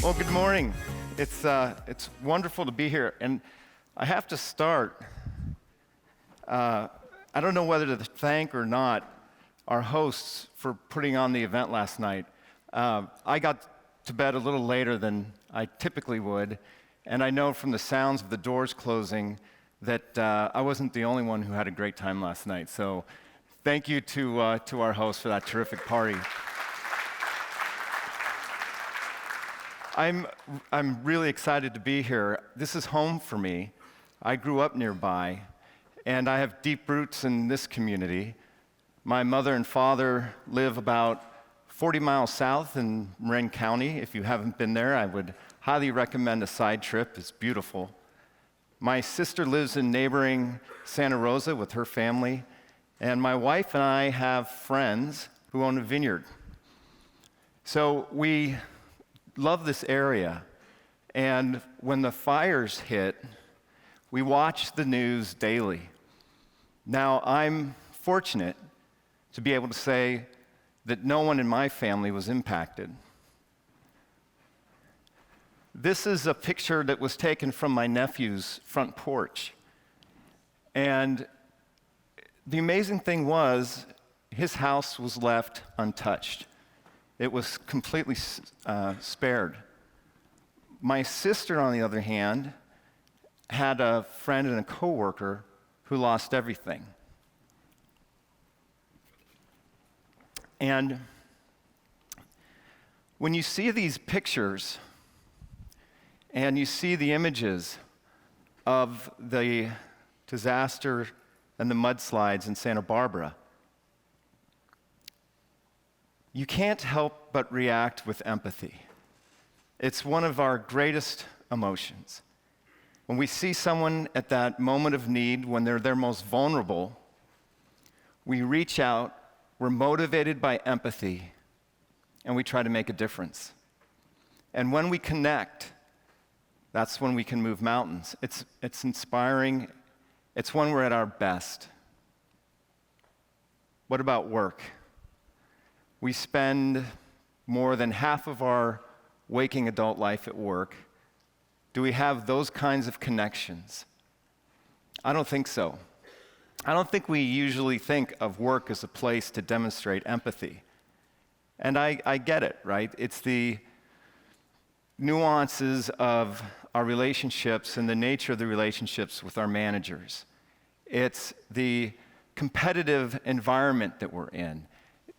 Well, good morning. It's wonderful to be here, and I have to start. I don't know whether to thank or not our hosts for putting on the event last night. I got to bed a little later than I typically would, and I know from the sounds of the doors closing that I wasn't the only one who had a great time last night. So, thank you to our hosts for that terrific party. I'm really excited to be here. This is home for me. I grew up nearby, and I have deep roots in this community. My mother and father live about 40 miles south in Marin County. If you haven't been there, I would highly recommend a side trip. It's beautiful. My sister lives in neighboring Santa Rosa with her family, and my wife and I have friends who own a vineyard. So we love this area, and when the fires hit, we watch the news daily. Now, I'm fortunate to be able to say that no one in my family was impacted. This is a picture that was taken from my nephew's front porch. And the amazing thing was, his house was left untouched. It was completely spared. My sister, on the other hand, had a friend and a coworker who lost everything. And when you see these pictures and you see the images of the disaster and the mudslides in Santa Barbara, you can't help but react with empathy. It's one of our greatest emotions. When we see someone at that moment of need, when they're their most vulnerable, we reach out, we're motivated by empathy, and we try to make a difference. And when we connect, that's when we can move mountains. It's inspiring. It's when we're at our best. What about work? We spend more than half of our waking adult life at work. Do we have those kinds of connections? I don't think so. I don't think we usually think of work as a place to demonstrate empathy. And I get it, right? It's the nuances of our relationships and the nature of the relationships with our managers. It's the competitive environment that we're in.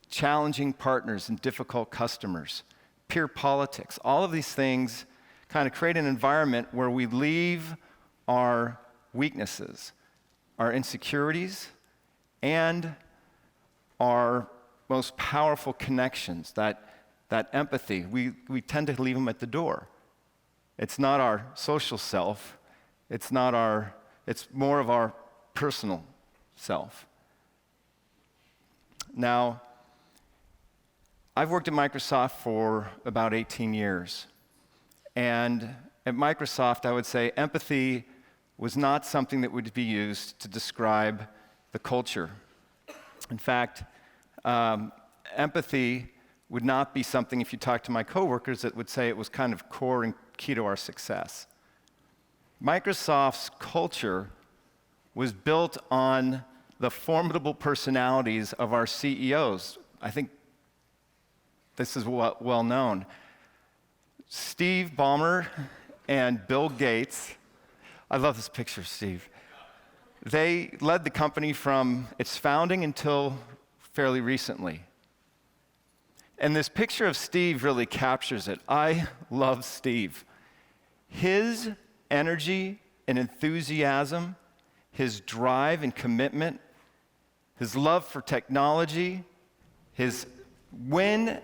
Challenging partners and difficult customers, peer politics, all of these things kind of create an environment where we leave our weaknesses, our insecurities, and our most powerful connections, that empathy, we tend to leave them at the door. It's not our social self, it's more of our personal self. Now, I've worked at Microsoft for about 18 years. And at Microsoft, I would say empathy was not something that would be used to describe the culture. In fact, empathy would not be something, if you talk to my coworkers, that would say it was kind of core and key to our success. Microsoft's culture was built on the formidable personalities of our CEOs. I think this is well known. Steve Ballmer and Bill Gates, I love this picture, Steve. They led the company from its founding until fairly recently. And this picture of Steve really captures it. I love Steve. His energy and enthusiasm, his drive and commitment, his love for technology, his win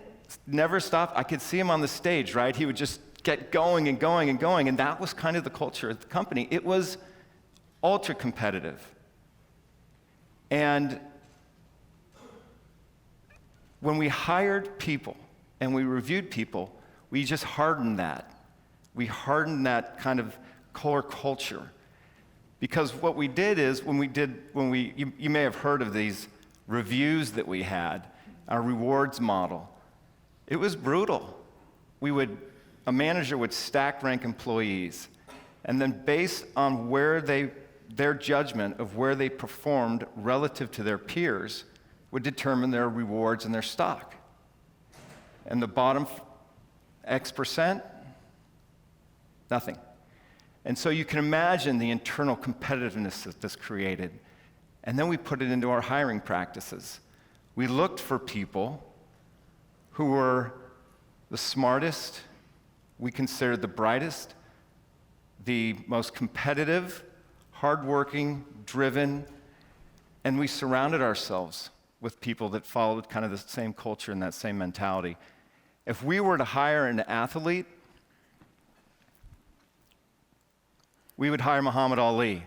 never stopped. I could see him on the stage, right? He would just get going and going and going, and that was kind of the culture of the company. It was ultra competitive. And when we hired people and we reviewed people, we just hardened that. We hardened that kind of core culture. Because what we did is, you may have heard of these reviews that we had, our rewards model. It was brutal. We would a manager would stack rank employees, and then based on their judgment of where they performed relative to their peers would determine their rewards and their stock. And the bottom X percent, nothing. And so you can imagine the internal competitiveness that this created. And then we put it into our hiring practices. We looked for people who were the smartest, we considered the brightest, the most competitive, hardworking, driven, and we surrounded ourselves with people that followed kind of the same culture and that same mentality. If we were to hire an athlete, we would hire Muhammad Ali,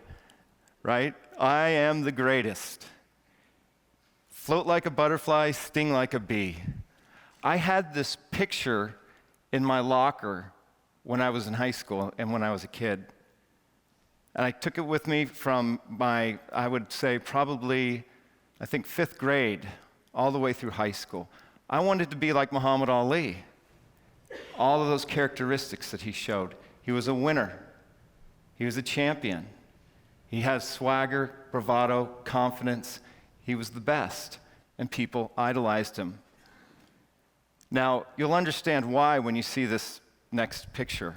right? I am the greatest. Float like a butterfly, sting like a bee. I had this picture in my locker when I was in high school and when I was a kid. And I took it with me from my, I would say probably, I think 5th grade, all the way through high school. I wanted to be like Muhammad Ali. All of those characteristics that he showed. He was a winner. He was a champion. He has swagger, bravado, confidence. He was the best, and people idolized him. Now, you'll understand why when you see this next picture.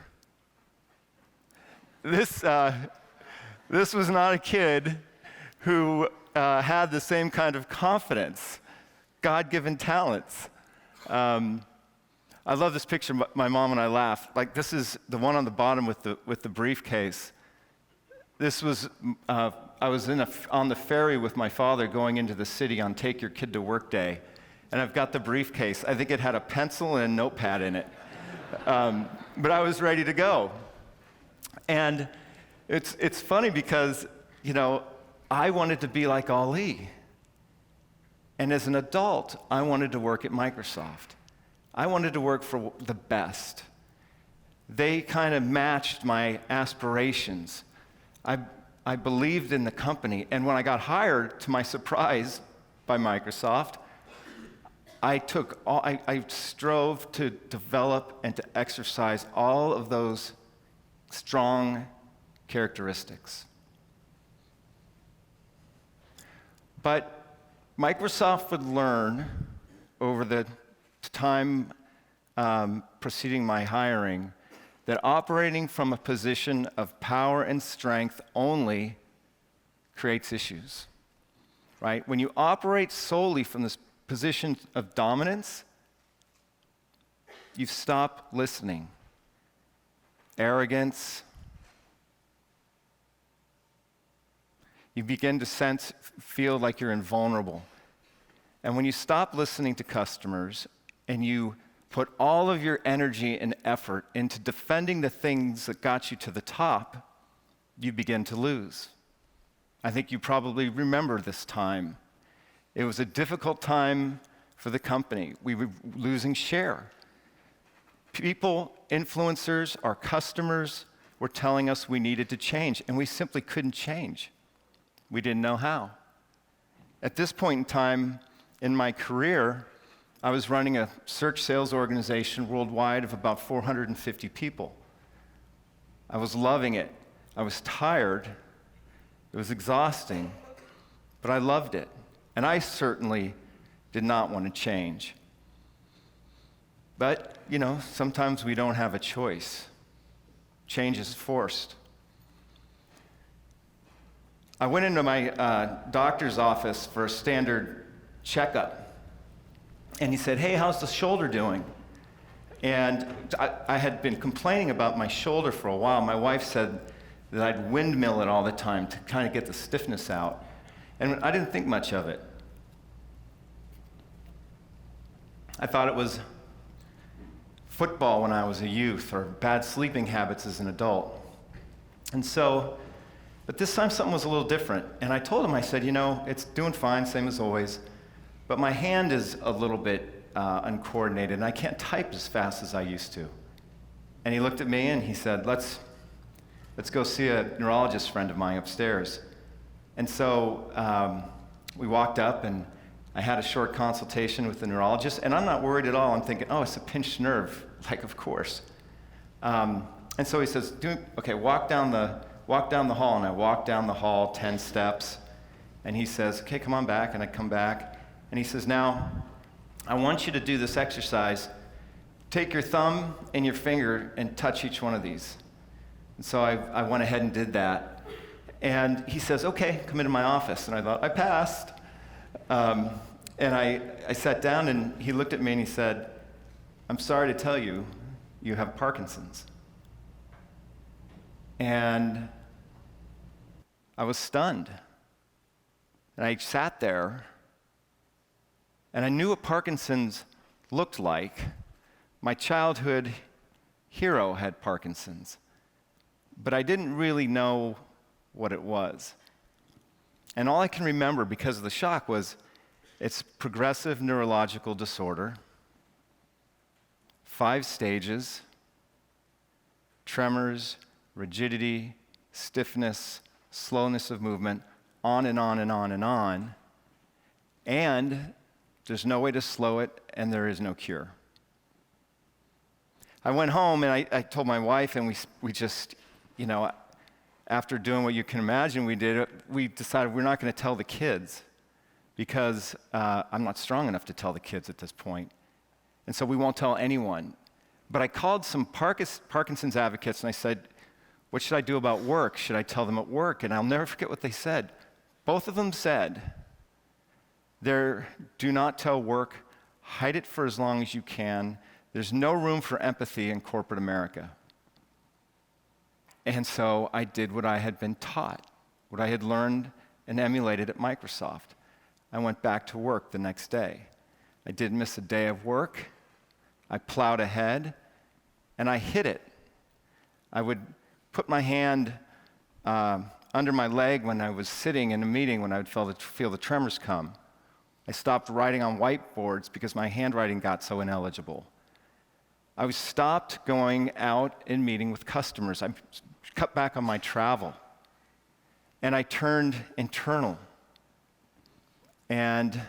This was not a kid who had the same kind of confidence, God-given talents. I love this picture. My mom and I laugh. Like, this is the one on the bottom with the briefcase. This was, I was on the ferry with my father going into the city on Take Your Kid to Work Day, and I've got the briefcase. I think it had a pencil and a notepad in it. But I was ready to go. And it's funny because, you know, I wanted to be like Ali. And as an adult, I wanted to work at Microsoft. I wanted to work for the best. They kind of matched my aspirations. I believed in the company, and when I got hired, to my surprise, by Microsoft, I strove to develop and to exercise all of those strong characteristics. But Microsoft would learn over the time preceding my hiring that operating from a position of power and strength only creates issues, right? When you operate solely from this position of dominance, you stop listening. Arrogance. You begin to feel like you're invulnerable. And when you stop listening to customers and you put all of your energy and effort into defending the things that got you to the top, you begin to lose. I think you probably remember this time. It was a difficult time for the company. We were losing share. People, influencers, our customers were telling us we needed to change, and we simply couldn't change. We didn't know how. At this point in time in my career, I was running a search sales organization worldwide of about 450 people. I was loving it. I was tired. It was exhausting, but I loved it. And I certainly did not want to change. But, you know, sometimes we don't have a choice. Change is forced. I went into my doctor's office for a standard checkup. And he said, "Hey, how's the shoulder doing?" And I had been complaining about my shoulder for a while. My wife said that I'd windmill it all the time to kind of get the stiffness out. And I didn't think much of it. I thought it was football when I was a youth or bad sleeping habits as an adult. And so, but this time something was a little different. And I told him, I said, you know, it's doing fine, same as always. But my hand is a little bit uncoordinated, and I can't type as fast as I used to. And he looked at me and he said, let's go see a neurologist friend of mine upstairs. And so we walked up, and I had a short consultation with the neurologist, and I'm not worried at all. I'm thinking, oh, it's a pinched nerve. Like, of course. And so he says, okay, walk down the hall. And I walk down the hall 10 steps. And he says, okay, come on back. And I come back. And he says, now, I want you to do this exercise. Take your thumb and your finger and touch each one of these. And so I went ahead and did that. And he says, okay, come into my office. And I thought, I passed. And I sat down, and he looked at me and he said, I'm sorry to tell you, you have Parkinson's. And I was stunned. And I sat there, and I knew what Parkinson's looked like. My childhood hero had Parkinson's, but I didn't really know what it was. And all I can remember, because of the shock, was it's progressive neurological disorder, 5 stages, tremors, rigidity, stiffness, slowness of movement, on and on and on and on. And there's no way to slow it, and there is no cure. I went home, and I told my wife, and we just, after doing what you can imagine we decided we're not going to tell the kids, because I'm not strong enough to tell the kids at this point. And so we won't tell anyone. But I called some Parkinson's advocates, and I said, what should I do about work? Should I tell them at work? And I'll never forget what they said. Both of them said, do not tell work, hide it for as long as you can. There's no room for empathy in corporate America. And so I did what I had been taught, what I had learned and emulated at Microsoft. I went back to work the next day. I didn't miss a day of work. I plowed ahead, and I hit it. I would put my hand under my leg when I was sitting in a meeting, when I would feel the tremors come. I stopped writing on whiteboards because my handwriting got so ineligible. I stopped going out and meeting with customers. I cut back on my travel. And I turned internal. And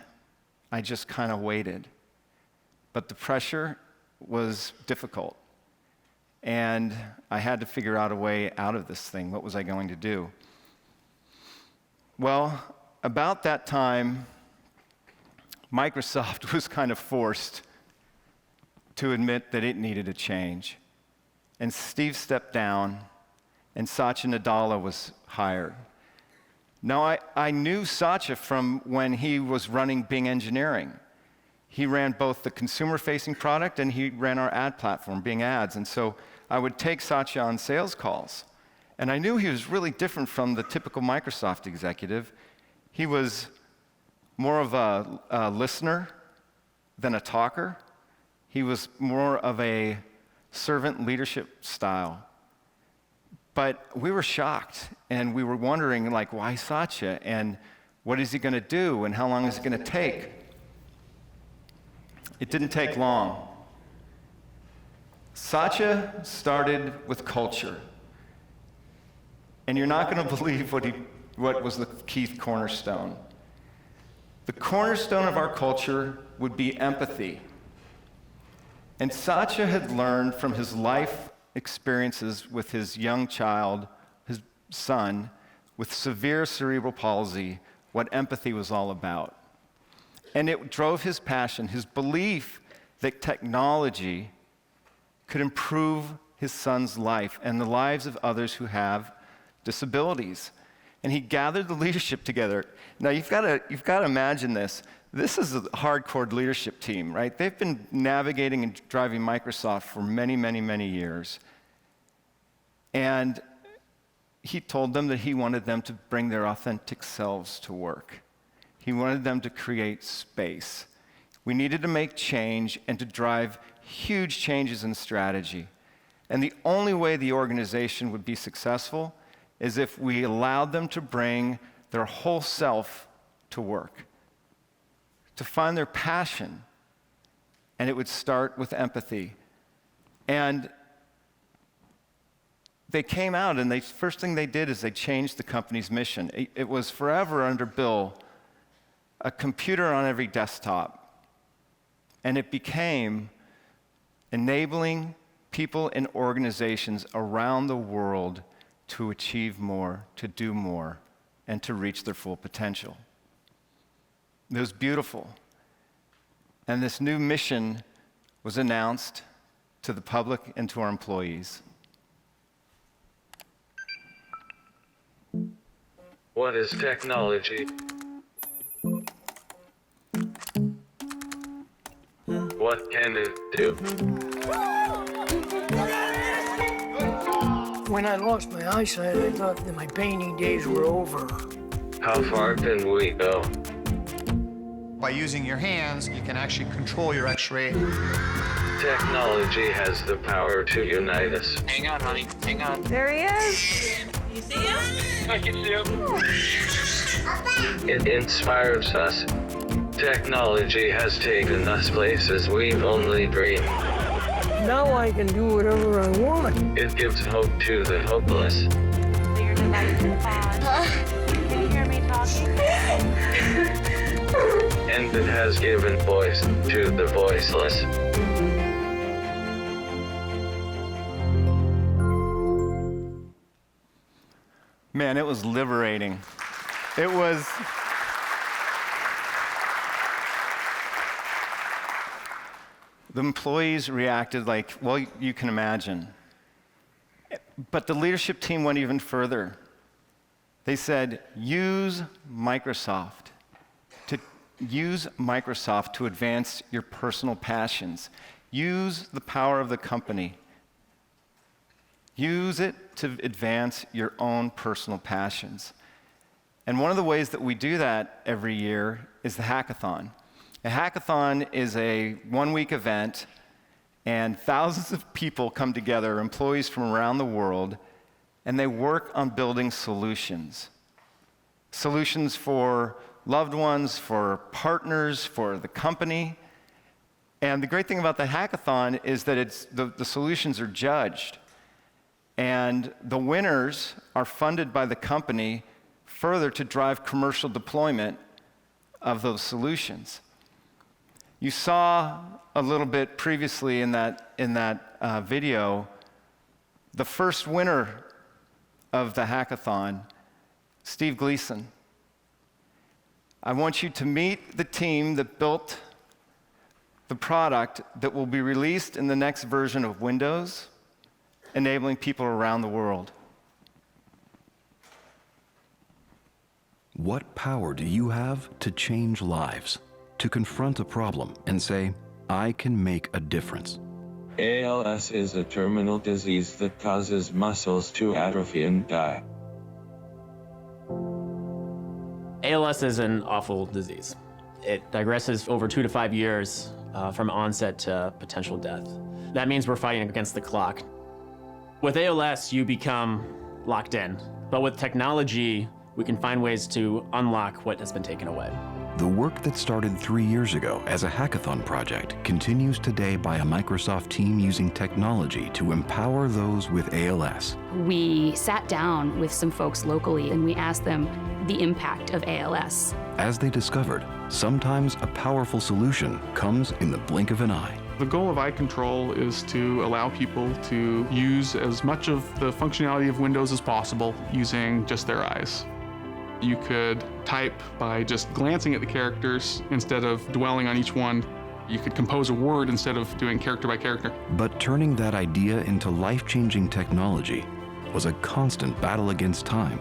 I just kind of waited. But the pressure was difficult. And I had to figure out a way out of this thing. What was I going to do? Well, about that time, Microsoft was kind of forced to admit that it needed a change. And Steve stepped down, and Satya Nadella was hired. Now, I knew Satya from when he was running Bing Engineering. He ran both the consumer-facing product, and he ran our ad platform, Bing Ads. And so I would take Satya on sales calls. And I knew he was really different from the typical Microsoft executive. He was more of a listener than a talker. He was more of a servant leadership style. But we were shocked, and we were wondering, why Satya? And what is he going to do? And how long is it going to take? It didn't take long. Satya started with culture. And you're not going to believe what was the key cornerstone. The cornerstone of our culture would be empathy. And Satya had learned from his life experiences with his young child, his son, with severe cerebral palsy, what empathy was all about. And it drove his passion, his belief that technology could improve his son's life and the lives of others who have disabilities. And he gathered the leadership together. Now, you've got to imagine this. This is a hardcore leadership team, right? They've been navigating and driving Microsoft for many, many, many years. And he told them that he wanted them to bring their authentic selves to work. He wanted them to create space. We needed to make change and to drive huge changes in strategy. And the only way the organization would be successful is if we allowed them to bring their whole self to work, to find their passion. And it would start with empathy. And they came out, and the first thing they did is they changed the company's mission. It was forever under Bill, a computer on every desktop. And it became enabling people and organizations around the world to achieve more, to do more, and to reach their full potential. It was beautiful. And this new mission was announced to the public and to our employees. What is technology? What can it do? When I lost my eyesight, I thought that my painting days were over. How far can we go? By using your hands, you can actually control your X-ray. Technology has the power to unite us. Hang on, honey. Hang on. There he is. You see him? I can see him. It inspires us. Technology has taken us places we've only dreamed. Now I can do whatever I want. It gives hope to the hopeless. So your device is on. Can you hear me talking? And it has given voice to the voiceless. Man, it was liberating. It was... The employees reacted like, well, you can imagine. But the leadership team went even further. They said, use Microsoft to advance your personal passions. Use the power of the company. Use it to advance your own personal passions. And one of the ways that we do that every year is the hackathon. A hackathon is a one-week event, and thousands of people come together, employees from around the world, and they work on building solutions. Solutions for loved ones, for partners, for the company. And the great thing about the hackathon is that the solutions are judged. And the winners are funded by the company further to drive commercial deployment of those solutions. You saw a little bit previously in that video, the first winner of the hackathon, Steve Gleason. I want you to meet the team that built the product that will be released in the next version of Windows, enabling people around the world. What power do you have to change lives? To confront a problem and say, I can make a difference? ALS is a terminal disease that causes muscles to atrophy and die. ALS is an awful disease. It digresses over 2 to 5 years from onset to potential death. That means we're fighting against the clock. With ALS, you become locked in. But with technology, we can find ways to unlock what has been taken away. The work that started 3 years ago as a hackathon project continues today by a Microsoft team using technology to empower those with ALS. We sat down with some folks locally and we asked them the impact of ALS. As they discovered, sometimes a powerful solution comes in the blink of an eye. The goal of eye control is to allow people to use as much of the functionality of Windows as possible using just their eyes. You could type by just glancing at the characters instead of dwelling on each one. You could compose a word instead of doing character by character. But turning that idea into life-changing technology was a constant battle against time.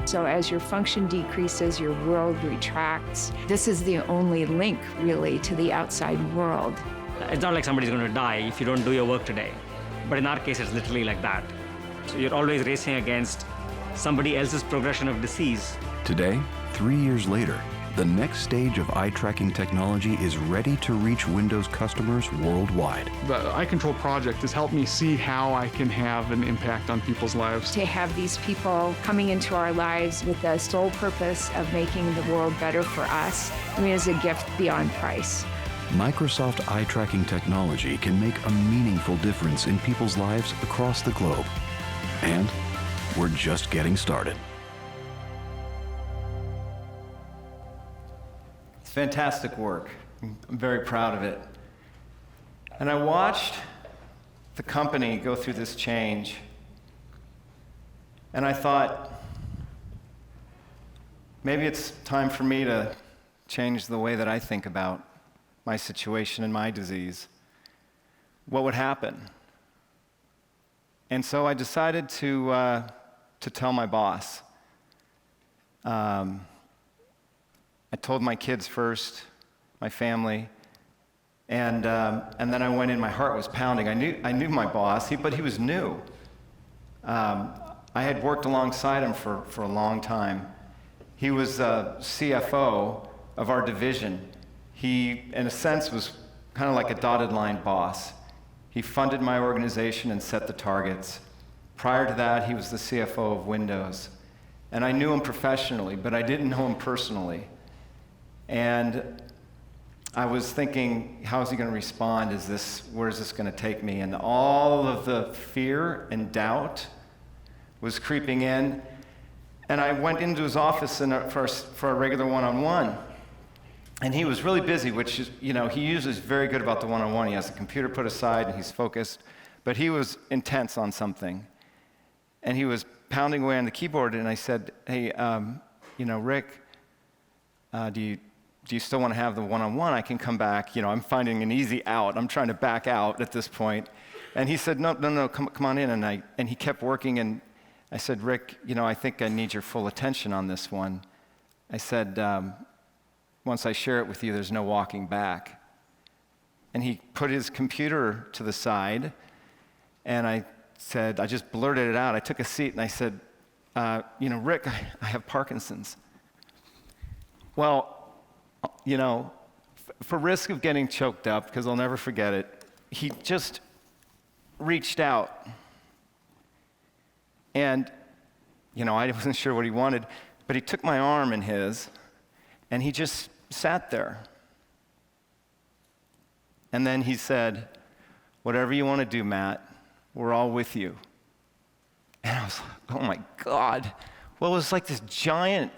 So as your function decreases, your world retracts. This is the only link, really, to the outside world. It's not like somebody's going to die if you don't do your work today. But in our case, it's literally like that. So you're always racing against somebody else's progression of disease. Today, 3 years later, the next stage of eye tracking technology is ready to reach Windows customers worldwide. The Eye Control project has helped me see how I can have an impact on people's lives. To have these people coming into our lives with the sole purpose of making the world better for us, I mean, is a gift beyond price. Microsoft eye tracking technology can make a meaningful difference in people's lives across the globe. And we're just getting started. It's fantastic work. I'm very proud of it. And I watched the company go through this change. And I thought, maybe it's time for me to change the way that I think about my situation and my disease. What would happen? And so I decided to tell my boss. I told my kids first, my family, and then I went in. My heart was pounding. I knew my boss, but he was new. I had worked alongside him for a long time. He was CFO of our division. He, in a sense, was kind of like a dotted line boss. He funded my organization and set the targets. Prior to that, he was the CFO of Windows. And I knew him professionally, but I didn't know him personally. And I was thinking, how is he going to respond? Where is this going to take me? And all of the fear and doubt was creeping in. And I went into his office for a regular one-on-one. And he was really busy, which is, he usually is very good about the one-on-one. He has the computer put aside and he's focused. But he was intense on something. And he was pounding away on the keyboard, and I said, hey, Rick, do you still want to have the one-on-one? I can come back. I'm finding an easy out. I'm trying to back out at this point. And he said, no, come on in. And he kept working, and I said, Rick, I think I need your full attention on this one. I said, once I share it with you, there's no walking back. And he put his computer to the side, and I just blurted it out. I took a seat and I said, Rick, I have Parkinson's. Well, for risk of getting choked up, because I'll never forget it, he just reached out. And, I wasn't sure what he wanted, but he took my arm in his, and he just sat there. And then he said, whatever you want to do, Matt, we're all with you. And I was like, oh my God. Well, it was like this giant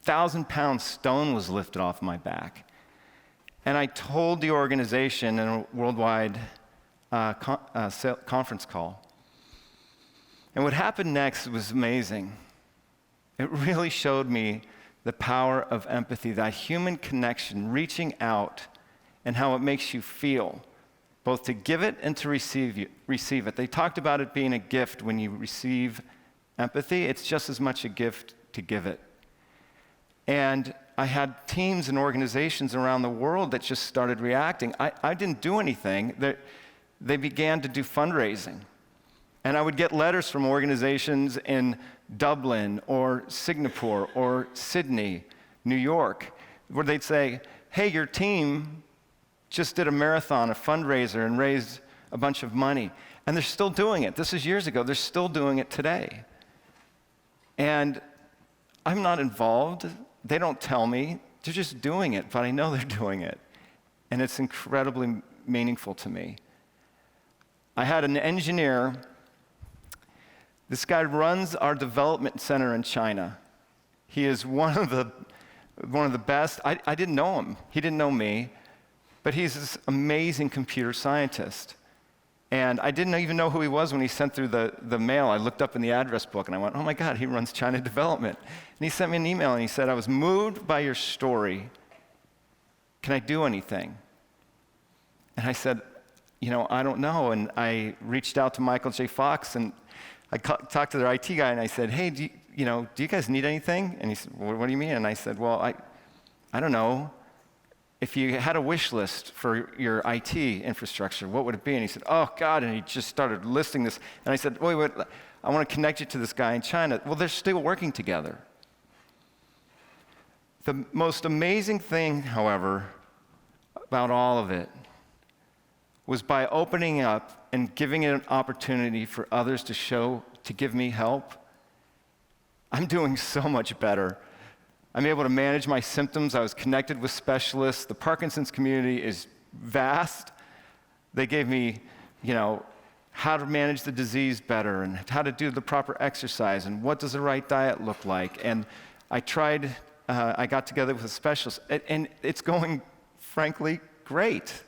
1,000-pound stone was lifted off my back. And I told the organization in a worldwide conference call. And what happened next was amazing. It really showed me the power of empathy, that human connection, reaching out, and how it makes you feel, both to give it and to receive it. They talked about it being a gift when you receive empathy. It's just as much a gift to give it. And I had teams and organizations around the world that just started reacting. I didn't do anything. They began to do fundraising. And I would get letters from organizations in Dublin or Singapore or Sydney, New York, where they'd say, hey, your team just did a marathon, a fundraiser, and raised a bunch of money. And they're still doing it. This is years ago. They're still doing it today. And I'm not involved. They don't tell me. They're just doing it, but I know they're doing it. And it's incredibly meaningful to me. I had an engineer. This guy runs our development center in China. He is one of the best. I didn't know him. He didn't know me. But he's this amazing computer scientist. And I didn't even know who he was when he sent through the mail. I looked up in the address book and I went, oh my God, he runs China development. And he sent me an email and he said, I was moved by your story. Can I do anything? And I said, I don't know. And I reached out to Michael J. Fox and I talked to their IT guy and I said, hey, do you guys need anything? And he said, well, what do you mean? And I said, well, I don't know. If you had a wish list for your IT infrastructure, what would it be? And he said, oh, God, and he just started listing this. And I said, wait, I want to connect you to this guy in China. Well, they're still working together. The most amazing thing, however, about all of it was by opening up and giving it an opportunity for others to give me help, I'm doing so much better. I'm able to manage my symptoms. I was connected with specialists. The Parkinson's community is vast. They gave me, how to manage the disease better and how to do the proper exercise and what does the right diet look like. And I got together with a specialist, and it's going, frankly, great.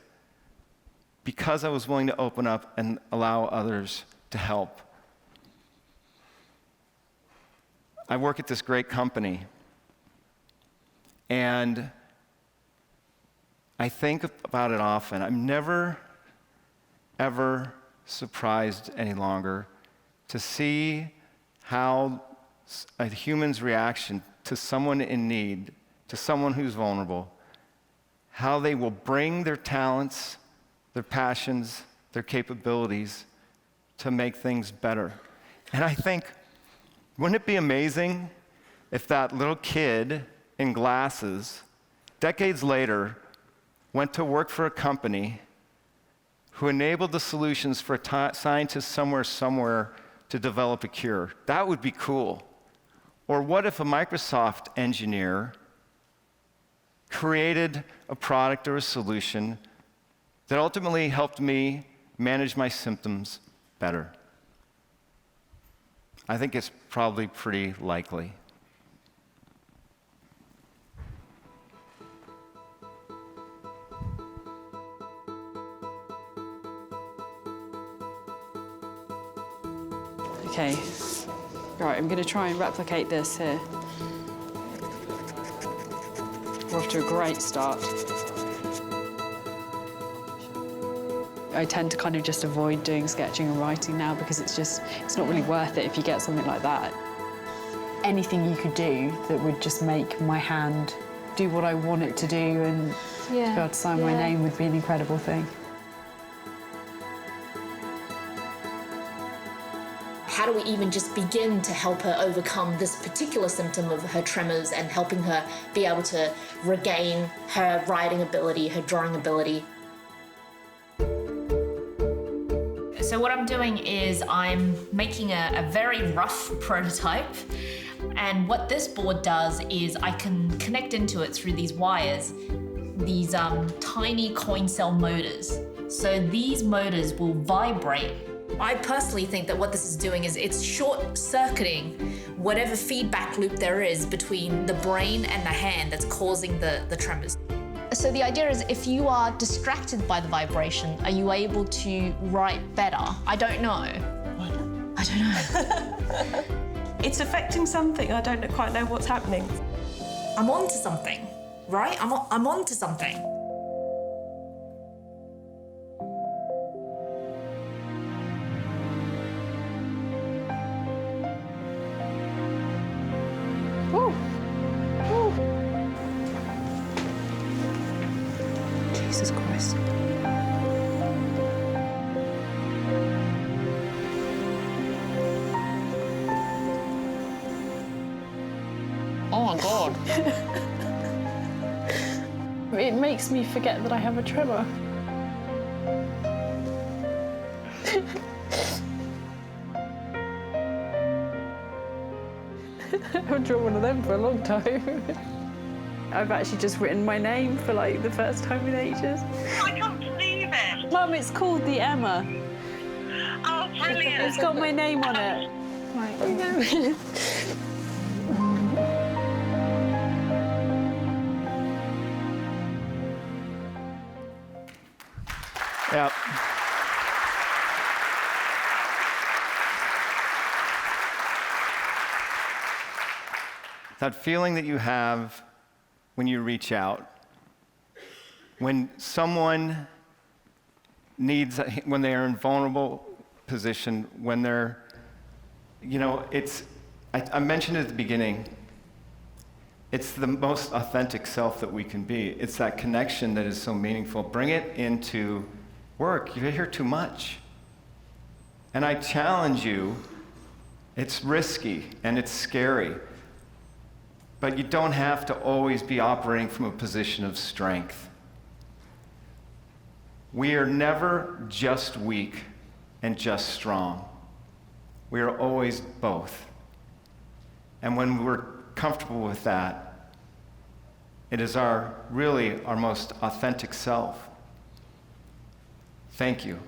because I was willing to open up and allow others to help. I work at this great company, and I think about it often. I'm never, ever surprised any longer to see how a human's reaction to someone in need, to someone who's vulnerable, how they will bring their talents, their passions, their capabilities to make things better. And I think, wouldn't it be amazing if that little kid in glasses, decades later, went to work for a company who enabled the solutions for a scientist somewhere to develop a cure? That would be cool. Or what if a Microsoft engineer created a product or a solution that ultimately helped me manage my symptoms better? I think it's probably pretty likely. Okay, right, I'm going to try and replicate this here. We're off to a great start. I tend to kind of just avoid doing sketching and writing now because it's not really worth it if you get something like that. Anything you could do that would just make my hand do what I want it to do and to be able to sign my name would be an incredible thing. How do we even just begin to help her overcome this particular symptom of her tremors and helping her be able to regain her writing ability, her drawing ability? So what I'm doing is I'm making a very rough prototype, and what this board does is I can connect into it through these wires, these tiny coin cell motors. So these motors will vibrate. I personally think that what this is doing is it's short-circuiting whatever feedback loop there is between the brain and the hand that's causing the tremors. So the idea is if you are distracted by the vibration, are you able to write better? I don't know. I don't know. It's affecting something. I don't quite know what's happening. I'm on to something, right? I'm on to something. Woo! Woo! Jesus Christ. Oh my God. It makes me forget that I have a tremor. I haven't drawn one of them for a long time. I've actually just written my name for like the first time in ages. I can't believe it. Mum, it's called the Emma. Oh, brilliant. It's got my name on it. Right. Yeah. That feeling that you have when you reach out, when someone needs, when they are in vulnerable position, when they're, I mentioned it at the beginning, it's the most authentic self that we can be. It's that connection that is so meaningful. Bring it into work. You hear too much. And I challenge you, it's risky and it's scary, but you don't have to always be operating from a position of strength. We are never just weak and just strong. We are always both. And when we're comfortable with that, it is really our most authentic self. Thank you.